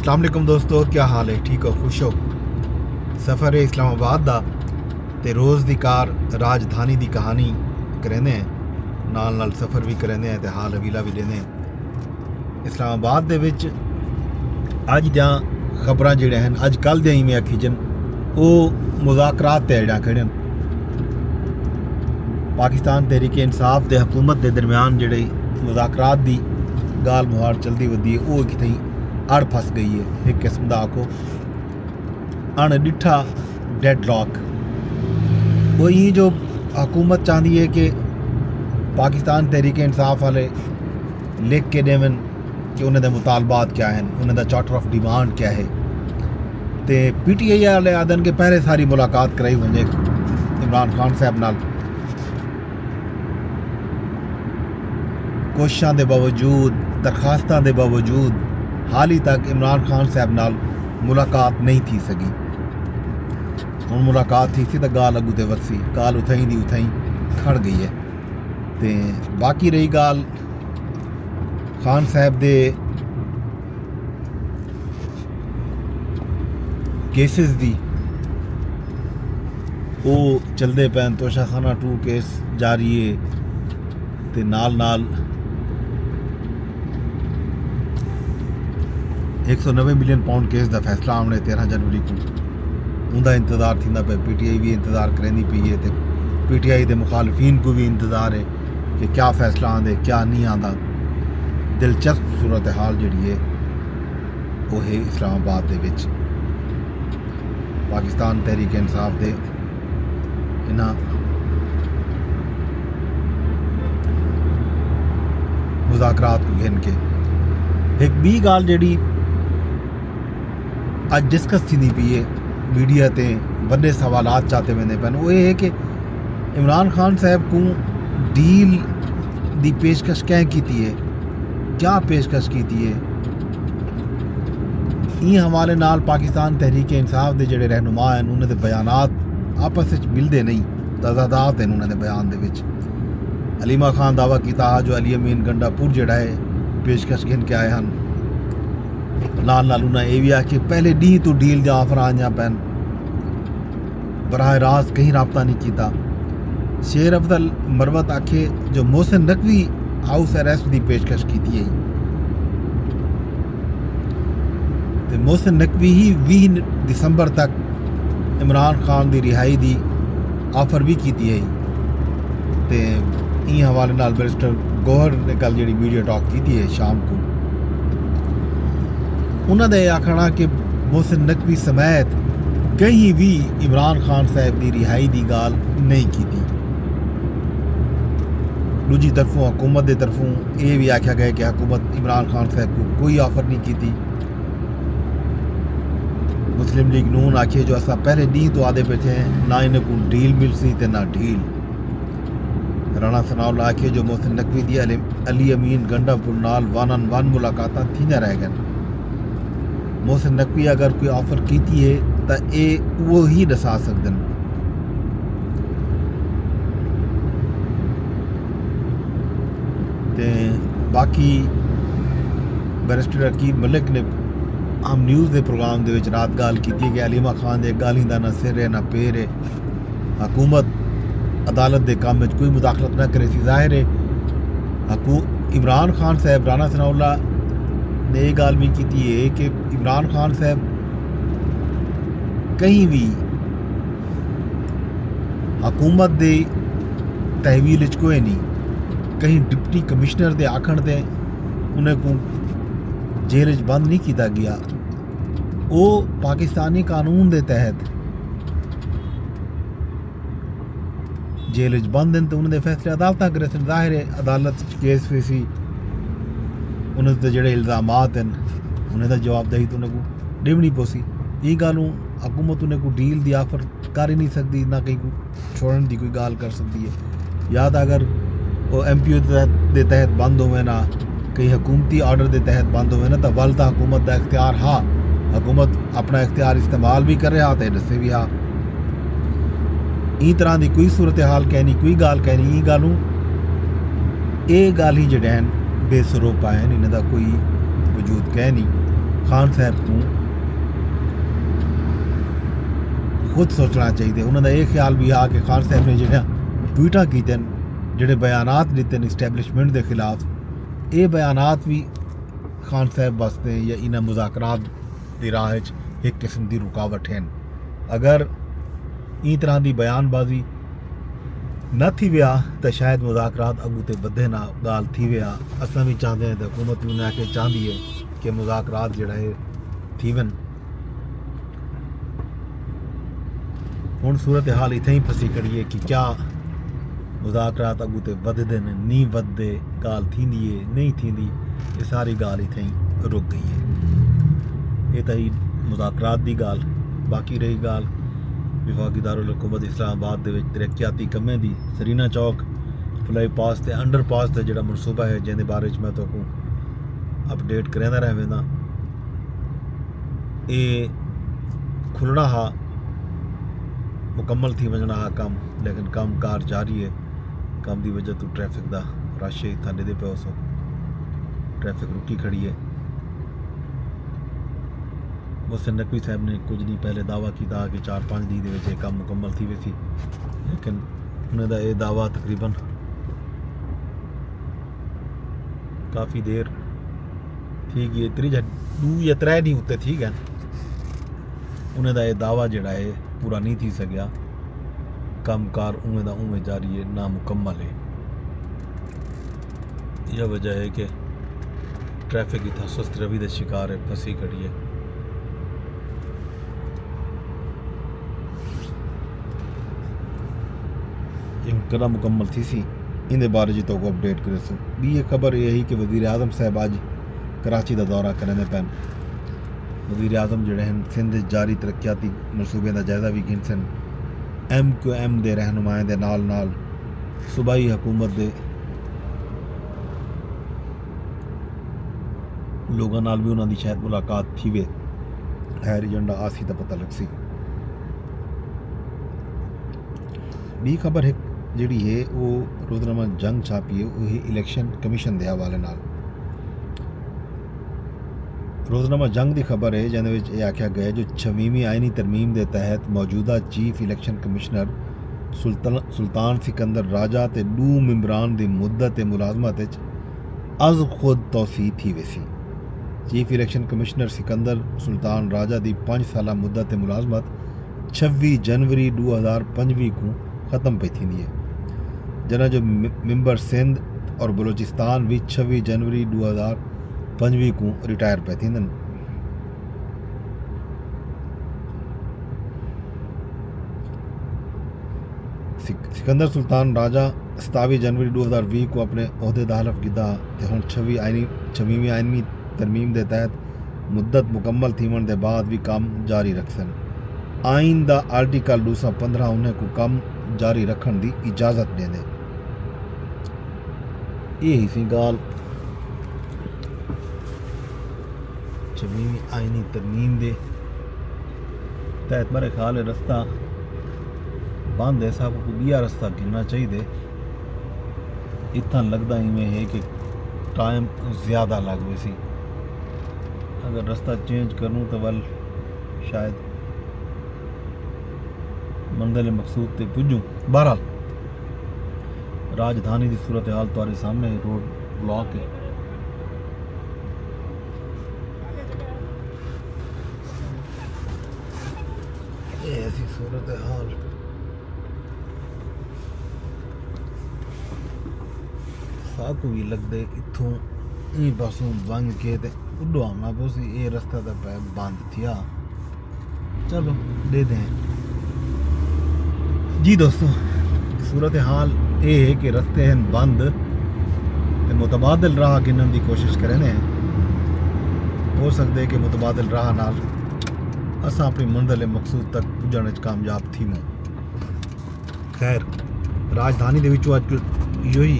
अस्सलाम वालेकुम दोस्तों, क्या हाल है? ठीक हो, खुश हो? सफ़र है इस्लामाबाद दा ते रोज़ दी कार राजधानी दी कहानी करेंदे हैं, नाल नाल सफ़र भी करेंदे हैं ते हाल हवीला भी लेंदे हैं। इस्लामाबाद दे विच अज दियां खबरां जिहड़ियां हन, अज कल दियां ही में आखी जन, ओह मुज़ाकरात ते जेह्ड़ा खड़े न। पाकिस्तान तहरीक इंसाफ ते हुकूमत दे दरम्यान जेह्ड़े मुज़ाकरात दी गाल मुहार चलदी वधी है, ओह कितें अड़ फस गई है। एक किस्म का आखो अनडिठा डेडलॉक। वो ये जो हुकूमत चाहती है कि पाकिस्तान तहरीक इंसाफ वाले लिख के देवन कि उन्होंने मुतालबात क्या हैं, उन्होंने चार्टर ऑफ डिमांड क्या है। तो PTI वाले आदन के पहले सारी मुलाकात कराई वजे इमरान खान साहब नाल, कोशिशों के बावजूद, दरखास्तों के बावजूद हाल ही तक इमरान खान साहब नाल मुलाकात नहीं थी सकी। हुण मुलाकात थी सी तो गाल अगू ते वसी, गाल उथई दी उथई खड़ गई है। तो बाकी रही गाल खान साहब दे केसिस दी, वो चलते पैन। तोशाखाना 2 केस जारी है ते नाल नाल 190 मिलियन पाउंड केस का फैसला आने 13 जनवरी को, उनका इंतज़ार थी पे। PTI भी इंतज़ार करेंदी पई है तो PTI के मुखालफिन को भी इंतज़ार है कि क्या फैसला आंदे क्या नहीं आता। दिलचस्प सूरत हाल जी है वो है इस्लामाबाद के विच। पाकिस्तान तहरीक इंसाफ के इन्हां मुज़ाकरात को गिन के एक बी गाल जी अज डिस्कस थी पी है मीडिया ते वड्डे सवालात चाहते वेंदे पैन, वो ये है कि इमरान खान साहब को डील दी पेशकश कैं की है, क्या पेशकश की है। ई हवाले नाल पाकिस्तान तहरीक इंसाफ के जोड़े रहनुमा हैं उन्होंने बयानात आपस में मिलते नहीं, तजादात हैं उन्होंने बयान दे विच। अलीमा खान दावा किया जो अली अमीन गंडापुर जोड़ा है पेशकश गिन के आए हैं। नाल नाल उन्हें यह भी आखिर पहले डी तो डील जा ऑफर आईया पैन, बराह रास्त कहीं रबता नहीं किया। शेर अफजल मरवत आखे जो मोहसिन नकवी हाउस अरेस्ट की पेशकश की है, तो मोहसिन नकवी ही 20 दिसंबर तक इमरान खान की रिहाई की ऑफर भी की है। तो ई हवाले नाल बैरिस्टर गौहर ने कल जी मीडिया टॉक की है शाम को, उन्होंने आखना कि मोहसिन नकवी समेत कहीं भी इमरान खान साहब की रिहाई की गाल नहीं की थी। दूजी तरफों हुकूमत की तरफों ये भी आख्या गया कि हुकूमत इमरान खान साहब को कोई ऑफर नहीं की थी। मुस्लिम लीग नून आखिए जो असा पहले डी तो आदे बैठे हैं, ना इन्हें को डील मिल सी ते ना ढील। राणा सनाउल्लाह आखिए जो मोहसिन नकवी दी अली अमीन गंडापुर नाल 1-on-1 मुलाकात थी रह गए। मोहसिन नकवी अगर कोई ऑफर की है तो ये वो ही दसा सकते हैं। तो बाकी बैरिस्टर अकीब मलिक ने हम न्यूज़ के प्रोग्राम के रात गाल की कि अलीमा खान के गाली का ना सिर है ना पैर है, हुकूमत अदालत के काम में कोई मुदाखलत ना करे सी। जाहिर है इमरान खान साहब राणा सनाउल्लाह ने यह गाल भी की है कि इमरान खान साहब कहीं भी हुकूमत दे तहवील कोई नहीं, कहीं डिप्टी कमिश्नर के आखण से उन्हें को जेल बंद नहीं किया गया। वो पाकिस्तानी कानून के तहत जेल बंद हैं तो उन्होंने फैसले अदालत करे सन। जाहिर है अदालत केस फीसी उन्होंने जोड़े इल्ज़ामात हैं उन्हें जवाबदेही तो उन्हें देनी पोसी। ये गलों हुकूमत उन्हें को डील की ऑफर कर ही नहीं सकती, ना कहीं को छोड़ने की कोई गाल कर सकती है। या तो अगर वो MPO के तहत बंद होवे ना कहीं हुकूमती ऑर्डर के तहत बंद होवे ना, तो वल तो हुकूमत का इख्तियार हाँ, हुकूमत अपना इख्तियार इस्तेमाल भी कर रहा तो दसे भी हाँ। ई तरह की कोई सूरत हाल कहनी, कोई गाल कहनी, गलों ये गाल ही जड़ैन बेसरोपा है, इन्हें का कोई वजूद कह नहीं। खान साहब को खुद सोचना चाहिए। उन्होंने ये ख्याल भी आ कि खान साहब ने जो ट्वीटा कीते जोड़े बयानात दिते इस्टैबलिशमेंट के खिलाफ, ये बयानात भी खान साहब वास्ते या इन्हें मुज़ाकरात की राह एक किस्म की रुकावट हैं। अगर ई तरह की बयानबाजी न थी विया तो शायद मुज़ाकरात अगू ते वधे ना, गाल थी विया। असां भी चाहते हैं तो हुकूमत भी उन्हें आके चाहती है कि मुज़ाकरात जड़ा है थी वन। हुण सूरत हाल इत्थे ही फसी खड़ी है कि क्या मुज़ाकरात अगू ते वधदे ने, नहीं वधदे, गाल थींदी है नहीं थींदी, ये सारी गाल इत्थे ही रुक गई है। ये तो ही मुज़ाकरात दी गाल। बाकी रही गाल विफाकी दारुल हुकूमत इस्लामाबाद दे विच तरक्याती कम्में दी, सरीना चौक फ्लाई पास ते अंडर पास का जोड़ा मनसूबा है जिंदे बारे मैं तो अपडेट करेंदा रह वेंदा। ये खुलना हा, मुकम्मल थी वजना हा कम, लेकिन कम कार जारी है। कम की वजह तो ट्रैफिक का रश इतना दे पे सो ट्रैफिक रुकी खड़ी है। मोहसिन नकवी साहब ने कुछ दिन पहले दावा किया कि 4-5 दिन के काम मुकम्मल थी वैसी, लेकिन उन्होंने ये दावा तकरीबन काफ़ी देर थी गई, 2 या 3 दिन उत्ते थी गए। उन्होंने ये दावा जड़ा है पूरा नहीं थी सकिया। कम कार उवें दा उवें जारी है, ना मुकम्मल है। यह वजह है कि ट्रैफिक इतना सुस्त रवि का शिकार है, फसी खड़ी है। कदा मुकम्मल थी सी इन बारे जी तो अपडेट करे सो। भी ये खबर यही कि वज़ीर आज़म साहब अज कराची का दौरा करेंदे पैन। वज़ीर आज़म जोड़े हैं सिंध जारी तरक्याती मनसूबे का जायजा भी गिन सन। MQM के रहनुमाएं दे नाल नाल सूबाई हुकूमत के लोगों नाल भी उन्होंने शायद मुलाकात थी वे। खैर एजेंडा आसी तो पता लग सी। बी खबर है जी है वो रोज़नामा जंग छापी है, वही इलैक्शन कमीशन के हवाले नाल। रोज़नामा जंग की खबर है जिन्हें आख्या गया जो 26वीं आइनी तरमीम के तहत मौजूदा चीफ इलैक्शन कमिश्नर सुल्तान सिकंदर राजा ते 2 मेंबरान की मुद्दत मुलाजमत अज खुद तौसी थी वैसी। Chief election commissioner Sikandar Sultan Raja की 5 साल मुद्दत मुलाजमत 26 जनवरी 2025 को ख़त्म पे थी है, जना जो मेंबर सिंध और बलोचिस्तान भी 26 जनवरी 2025 को रिटायर पे थी। सिकंदर सुल्तान राजा 27 जनवरी 2020 को अपने अहदे दा हलफ कीता ते हुण 26वीं आइनी तरमीम के तहत मुद्दत मुकम्मल थीवन के बाद भी काम जारी रखसन। आइन का आर्टिकल 215 उन्हें को काम जारी रखने की इजाज़त देंदे। यही सी गाल 26वीं आइनी तरमीम के तहत मेरे ख्याल रस्ता बंद है। सब को दिया रस्ता गिनना चाहिए। इतना लगता इवें है कि टाइम ज़्यादा लग वैसी। अगर रास्ता चेंज करूँ तो वल शायद मंजिल मकसूद ते पुजूँ। बहरहाल राजधानी की सूरत हाल तुम्हारे सामने, रोड ब्लॉक है। ऐसी सूरत हाल साकू भी लगते इतों ई पासों बंग के ते उडो आना पोसी। ये रास्ता तो बंद थिया। चलो दे दें जी दोस्तों। सूरत हाल ये है कि रस्ते हैं बंद ते मुतबादल राह गिनने की कोशिश करें। हो सकता है कि मुतबादल राह नाल असां अपनी मंजिल मकसूद तक पुजण कामयाब थी। खैर राजधानी के विचों अज यो ही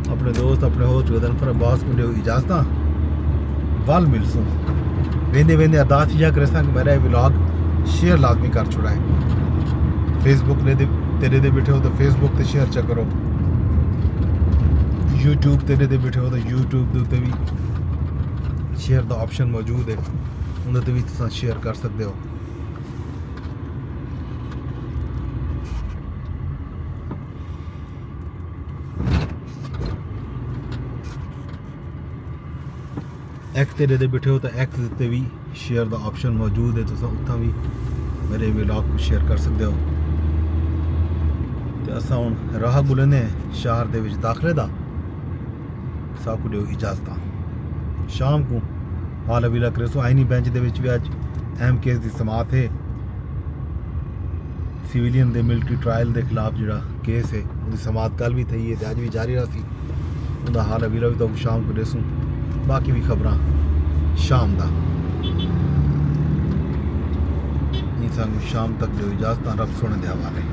अपने दोस्त अपने होस्ट गदनफर अब्बास को दियो इजाजत। वाल मिलसूं वेंदे वेंदे अरदास या करे कि मेरा व्लॉग शेयर लाजमी कर छुड़ाए। फेसबुक ने तेरे दे बैठे हो तो फेसबुक ते शेयर च करो। यूट्यूब तेरे दे बैठे हो तो यूट्यूब के उत्ते भी शेयर का ऑप्शन मौजूद है, उन्हें भी तुम शेयर कर सकते हो। एक्स ते दे बैठे हो तो एक्स ते भी शेयर का ऑप्शन मौजूद है, तुम उत्थां भी मेरे व्लॉग को शेयर कर सकते हो। तो असां हुण राह बुलंदे शहर दे विच दाखले दा, सब को दियो इजाजत। शाम को हाल अवीला करेसो आईनी बेंच दे विच भी अज अहम केस की समात है। सिविलियन दे मिलिट्री ट्रायल के खिलाफ जिहड़ा केस है उसकी समात कल भी थी है, अज भी जारी रही। उनका हाल अवीला भी तो शाम को देसूँ। बाकी भी खबरां शाम दा। शाम तक दियो इजाजत। रब सोने दे हवाले।